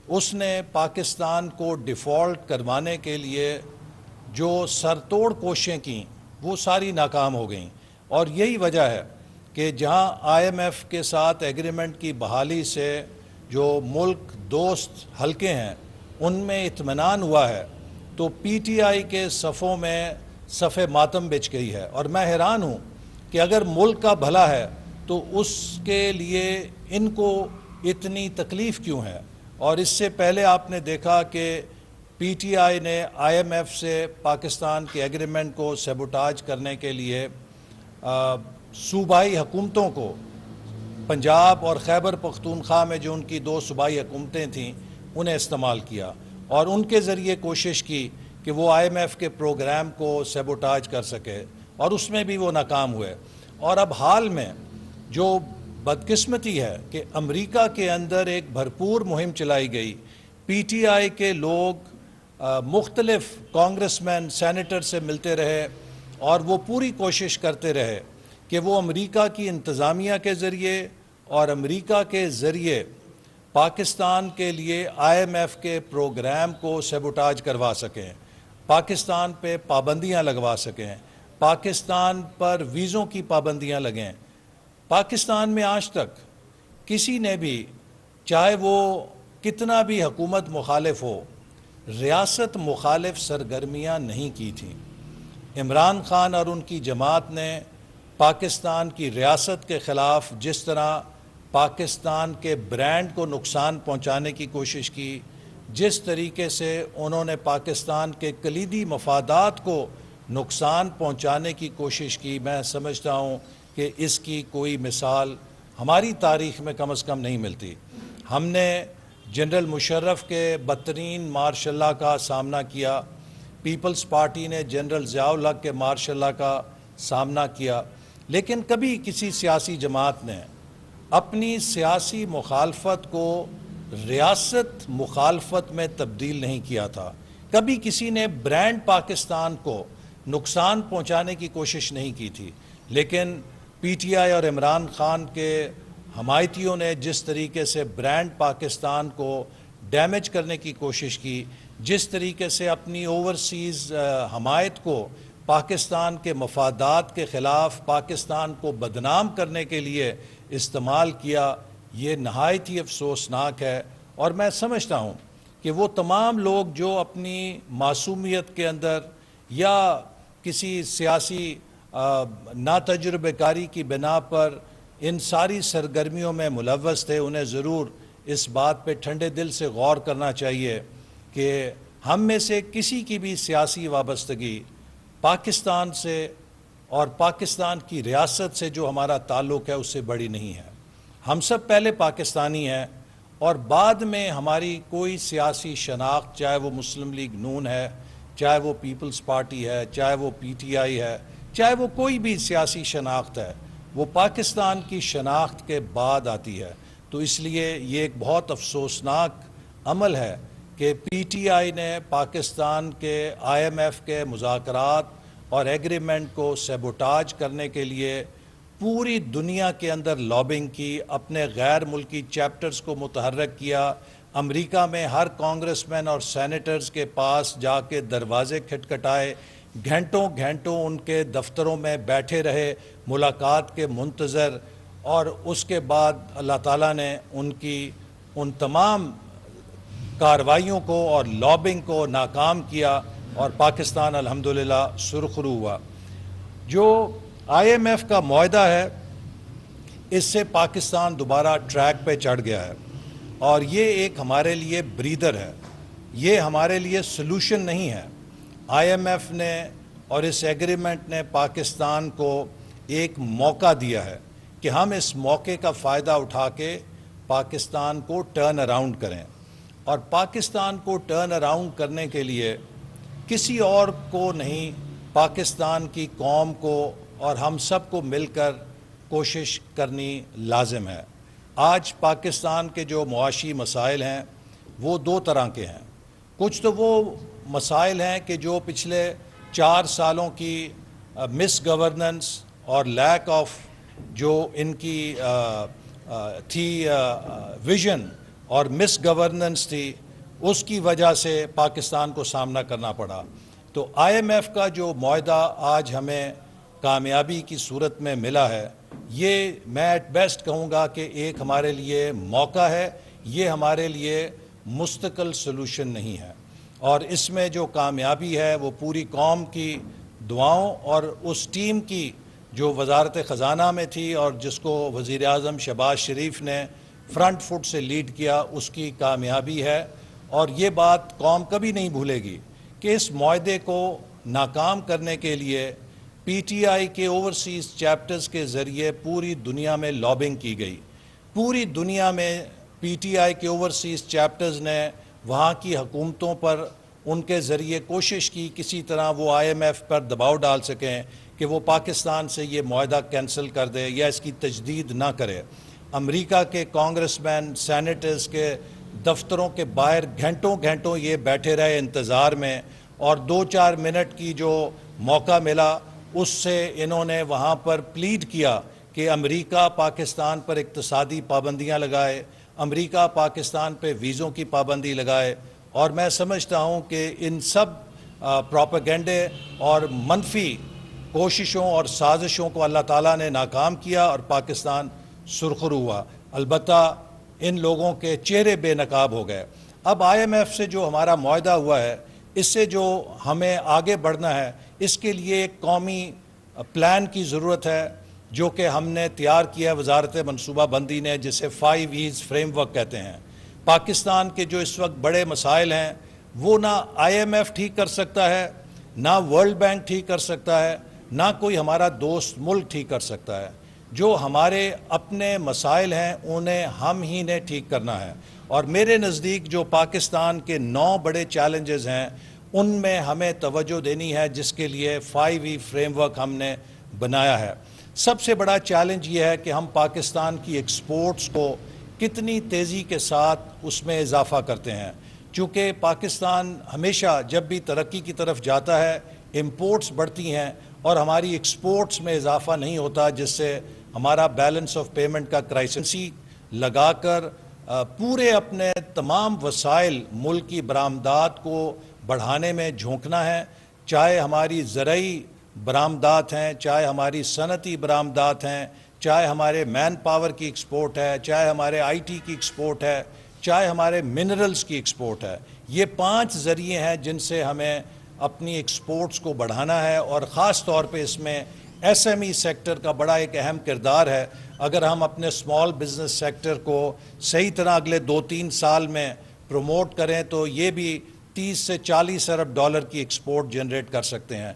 اس نے پاکستان کو ڈیفالٹ کروانے کے لیے جو سر توڑ کوششیں کیں وہ ساری ناکام ہو گئیں، اور یہی وجہ ہے کہ جہاں آئی ایم ایف کے ساتھ ایگریمنٹ کی بحالی سے جو ملک دوست حلقے ہیں ان میں اطمینان ہوا ہے، تو پی ٹی آئی کے صفوں میں صف ماتم بچ گئی ہے۔ اور میں حیران ہوں کہ اگر ملک کا بھلا ہے تو اس کے لیے ان کو اتنی تکلیف کیوں ہے۔ اور اس سے پہلے آپ نے دیکھا کہ پی ٹی آئی نے آئی ایم ایف سے پاکستان کے ایگریمنٹ کو سیبوٹاج کرنے کے لیے صوبائی حکومتوں کو، پنجاب اور خیبر پختونخوا میں جو ان کی دو صوبائی حکومتیں تھیں، انہیں استعمال کیا اور ان کے ذریعے کوشش کی کہ وہ آئی ایم ایف کے پروگرام کو سیبوٹاج کر سکے، اور اس میں بھی وہ ناکام ہوئے۔ اور اب حال میں جو بدقسمتی ہے کہ امریکہ کے اندر ایک بھرپور مہم چلائی گئی، پی ٹی آئی کے لوگ مختلف کانگریس مین سینیٹر سے ملتے رہے اور وہ پوری کوشش کرتے رہے کہ وہ امریکہ کی انتظامیہ کے ذریعے اور امریکہ کے ذریعے پاکستان کے لیے آئی ایم ایف کے پروگرام کو سیبوٹاج کروا سکیں، پاکستان پہ پابندیاں لگوا سکیں، پاکستان پر ویزوں کی پابندیاں لگیں۔ پاکستان میں آج تک کسی نے بھی، چاہے وہ کتنا بھی حکومت مخالف ہو، ریاست مخالف سرگرمیاں نہیں کی تھیں۔ عمران خان اور ان کی جماعت نے پاکستان کی ریاست کے خلاف جس طرح پاکستان کے برانڈ کو نقصان پہنچانے کی کوشش کی، جس طریقے سے انہوں نے پاکستان کے کلیدی مفادات کو نقصان پہنچانے کی کوشش کی، میں سمجھتا ہوں کہ اس کی کوئی مثال ہماری تاریخ میں کم از کم نہیں ملتی۔ ہم نے جنرل مشرف کے بدترین مارشل لاء کا سامنا کیا، پیپلز پارٹی نے جنرل ضیاء الحق کے مارشل لاء کا سامنا کیا، لیکن کبھی کسی سیاسی جماعت نے اپنی سیاسی مخالفت کو ریاست مخالفت میں تبدیل نہیں کیا تھا۔ کبھی کسی نے برانڈ پاکستان کو نقصان پہنچانے کی کوشش نہیں کی تھی، لیکن پی ٹی آئی اور عمران خان کے حمایتیوں نے جس طریقے سے برانڈ پاکستان کو ڈیمیج کرنے کی کوشش کی، جس طریقے سے اپنی اوورسیز حمایت کو پاکستان کے مفادات کے خلاف پاکستان کو بدنام کرنے کے لیے استعمال کیا، یہ نہایت ہی افسوسناک ہے۔ اور میں سمجھتا ہوں کہ وہ تمام لوگ جو اپنی معصومیت کے اندر یا کسی سیاسی ناتجربہ کاری کی بنا پر ان ساری سرگرمیوں میں ملوث تھے، انہیں ضرور اس بات پہ ٹھنڈے دل سے غور کرنا چاہیے کہ ہم میں سے کسی کی بھی سیاسی وابستگی پاکستان سے اور پاکستان کی ریاست سے جو ہمارا تعلق ہے اس سے بڑی نہیں ہے۔ ہم سب پہلے پاکستانی ہیں اور بعد میں ہماری کوئی سیاسی شناخت، چاہے وہ مسلم لیگ نون ہے، چاہے وہ پیپلز پارٹی ہے، چاہے وہ پی ٹی آئی ہے، چاہے وہ کوئی بھی سیاسی شناخت ہے، وہ پاکستان کی شناخت کے بعد آتی ہے۔ تو اس لیے یہ ایک بہت افسوسناک عمل ہے کہ پی ٹی آئی نے پاکستان کے آئی ایم ایف کے مذاکرات اور ایگریمنٹ کو سیبوٹاج کرنے کے لیے پوری دنیا کے اندر لابنگ کی، اپنے غیر ملکی چیپٹرز کو متحرک کیا، امریکہ میں ہر کانگریس مین اور سینیٹرز کے پاس جا کے دروازے کھٹکھٹائے، گھنٹوں گھنٹوں ان کے دفتروں میں بیٹھے رہے ملاقات کے منتظر، اور اس کے بعد اللہ تعالیٰ نے ان کی ان تمام کارروائیوں کو اور لابنگ کو ناکام کیا اور پاکستان الحمدللہ سرخرو ہوا۔ جو آئی ایم ایف کا معاہدہ ہے، اس سے پاکستان دوبارہ ٹریک پہ چڑھ گیا ہے، اور یہ ایک ہمارے لیے بریدر ہے، یہ ہمارے لیے سلوشن نہیں ہے۔ آئی ایم ایف نے اور اس ایگریمنٹ نے پاکستان کو ایک موقع دیا ہے کہ ہم اس موقع کا فائدہ اٹھا کے پاکستان کو ٹرن اراؤنڈ کریں، اور پاکستان کو ٹرن اراؤنڈ کرنے کے لیے کسی اور کو نہیں، پاکستان کی قوم کو اور ہم سب کو مل کر کوشش کرنی لازم ہے۔ آج پاکستان کے جو معاشی مسائل ہیں وہ دو طرح کے ہیں۔ کچھ تو وہ مسائل ہیں کہ جو پچھلے 4 سالوں کی مس گورننس اور لیک آف جو ان کی تھی ویژن اور مس گورننس تھی، اس کی وجہ سے پاکستان کو سامنا کرنا پڑا۔ تو آئی ایم ایف کا جو معاہدہ آج ہمیں کامیابی کی صورت میں ملا ہے، یہ میں ایٹ بیسٹ کہوں گا کہ ایک ہمارے لیے موقع ہے، یہ ہمارے لیے مستقل سلوشن نہیں ہے، اور اس میں جو کامیابی ہے وہ پوری قوم کی دعاؤں اور اس ٹیم کی جو وزارت خزانہ میں تھی اور جس کو وزیر اعظم شہباز شریف نے فرنٹ فٹ سے لیڈ کیا، اس کی کامیابی ہے۔ اور یہ بات قوم کبھی نہیں بھولے گی کہ اس معاہدے کو ناکام کرنے کے لیے پی ٹی آئی کے اوورسیز چیپٹرز کے ذریعے پوری دنیا میں لابنگ کی گئی۔ پوری دنیا میں پی ٹی آئی کے اوورسیز چیپٹرز نے وہاں کی حکومتوں پر ان کے ذریعے کوشش کی کسی طرح وہ آئی ایم ایف پر دباؤ ڈال سکیں کہ وہ پاکستان سے یہ معاہدہ کینسل کر دے یا اس کی تجدید نہ کرے۔ امریکہ کے کانگریس مین، سینیٹرز کے دفتروں کے باہر گھنٹوں یہ بیٹھے رہے انتظار میں، اور 2-4 منٹ کی جو موقع ملا اس سے انہوں نے وہاں پر پلیڈ کیا کہ امریکہ پاکستان پر اقتصادی پابندیاں لگائے، امریکہ پاکستان پہ ویزوں کی پابندی لگائے۔ اور میں سمجھتا ہوں کہ ان سب پروپیگنڈے اور منفی کوششوں اور سازشوں کو اللہ تعالیٰ نے ناکام کیا اور پاکستان سرخرو ہوا۔ البتہ ان لوگوں کے چہرے بے نقاب ہو گئے۔ اب آئی ایم ایف سے جو ہمارا معاہدہ ہوا ہے، اس سے جو ہمیں آگے بڑھنا ہے، اس کے لیے ایک قومی پلان کی ضرورت ہے جو کہ ہم نے تیار کیا وزارت منصوبہ بندی نے، جسے 5 ایز فریم ورک کہتے ہیں۔ پاکستان کے جو اس وقت بڑے مسائل ہیں وہ نہ آئی ایم ایف ٹھیک کر سکتا ہے، نہ ورلڈ بینک ٹھیک کر سکتا ہے، نہ کوئی ہمارا دوست ملک ٹھیک کر سکتا ہے۔ جو ہمارے اپنے مسائل ہیں انہیں ہم ہی نے ٹھیک کرنا ہے، اور میرے نزدیک جو پاکستان کے 9 بڑے چیلنجز ہیں ان میں ہمیں توجہ دینی ہے، جس کے لیے 5 فریم ورک ہم نے بنایا ہے۔ سب سے بڑا چیلنج یہ ہے کہ ہم پاکستان کی ایکسپورٹس کو کتنی تیزی کے ساتھ اس میں اضافہ کرتے ہیں، چونکہ پاکستان ہمیشہ جب بھی ترقی کی طرف جاتا ہے امپورٹس بڑھتی ہیں اور ہماری ایکسپورٹس میں اضافہ نہیں ہوتا، جس سے ہمارا بیلنس آف پیمنٹ کا کرائسس لگا کر پورے اپنے تمام وسائل ملک کی برآمدات کو بڑھانے میں جھونکنا ہے، چاہے ہماری زرعی برآمدات ہیں، چاہے ہماری صنعتی برآمدات ہیں، چاہے ہمارے مین پاور کی ایکسپورٹ ہے، چاہے ہمارے آئی ٹی کی ایکسپورٹ ہے، چاہے ہمارے منرلز کی ایکسپورٹ ہے۔ یہ 5 ذریعے ہیں جن سے ہمیں اپنی ایکسپورٹس کو بڑھانا ہے، اور خاص طور پہ اس میں ایس ایم ای سیکٹر کا بڑا ایک اہم کردار ہے۔ اگر ہم اپنے اسمال بزنس سیکٹر کو صحیح طرح اگلے 2-3 سال میں پروموٹ کریں تو یہ بھی 30 سے 40 ارب ڈالر کی ایکسپورٹ جنریٹ کر سکتے ہیں۔